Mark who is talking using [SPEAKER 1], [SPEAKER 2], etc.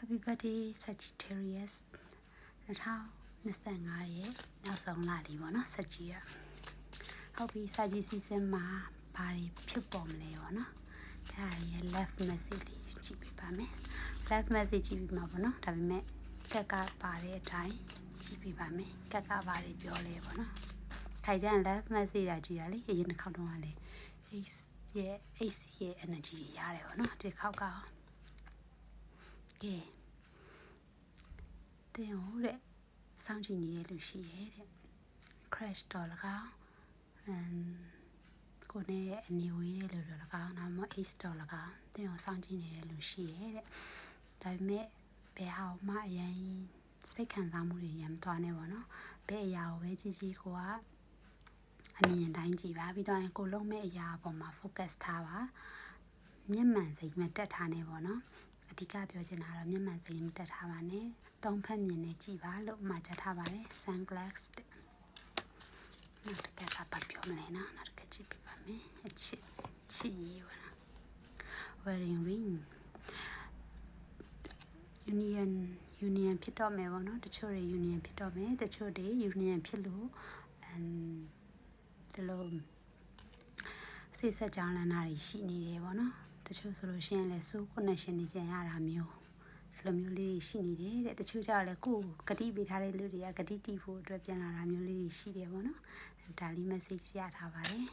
[SPEAKER 1] Happy birthday Sagittarius 2025ရဲ့နောက်ဆုံးလလေးပေါ့နော်စကြည်ရဟုတ်ပြီစာကြည့်စီစဉ်မှာဘာတွေဖြစ်ပေါ်မလဲပေါ့နော်ဒါရဲ့ left message လေးကြည့်ပြပါမယ် left message ကြည့်ပြီးမှာပေါ့နော်ဒါပေမဲ့ကက်ကပါတဲ့အတိုင်းကြည့်ပြပါမယ်ကက်ကပါတွေပြောလဲပေါ့နော်ထိုင်ကြရင် left message တာကြည့်ရလေအရင်တစ်ခေါက်တော့ကလေ Ace ရဲ့ energy တွေရတယ်ပေါ့နော်ဒီခေါက်ကကဲတဲ့ဟိုတဲ့စောင့်ကြည့်နေတဲ့လူရှိရဲ့တဲ့ crash တော့လကောက်ကိုနဲ့အနေဝေးတဲ့လူတော့လကောက်နောက်မှ ace တော့လကောက်တဲ့ဟိုစောင့်ကြည့်နေတဲ့လူရှိရဲ့တဲ့ဒါပေမဲ့ဘယ်ဟာမှအရင်စိတ်ခံစားမှုတွေရမ်းသွားနေပါတော့ဘယ်အရာကိုပဲကြည့်ကြည့်ကိုကအမြင်တိုင်းကြည့်ပါပြီးတော့ကိုလုံးမဲ့အရာပေါ်မှာ focus ထားပါမျက်မှန်စိတ်မတက်ထားနေပါတော့အဓိကပြောချင်တာတော့မျက်မှန်စိတ်မတက်ထားပါနဲ့သုံးဖက်မြင်နဲ့ကြည့်ပါလို့မှချက်ထားပါတယ် sunglass နောက်တစ်ခါပတ်ပြောမလဲနော်နောက်တစ်ခါကြည့်ပြပါမယ်အချစ်ရေးပါလား wearing ring union ဖြစ်တော့မယ်ပေါ့နော်တချို့တွေ union ဖြစ်တော့မယ်တချို့တွေ union ဖြစ်လို့ဒီလိုစိတ်ဆက်ကြောင်းလန်းတာတွေရှိနေတယ်ပေါ့နော်တချို့ဆိုလို့ရှိရင်လည်း soul connection တွေပြန်ရတာမျိုးဒီလိုမျိုးလေးရှိနေတယ်တဲ့တချို့ကြတော့လည်းကိုယ်ဂတိပေးထားတဲ့လူတွေကဂတိတည်ဖို့အတွက်ပြန်လာတာမျိုးလေးရှိတယ်ပေါ့နော်ဒါလေး message ရထားပါတယ်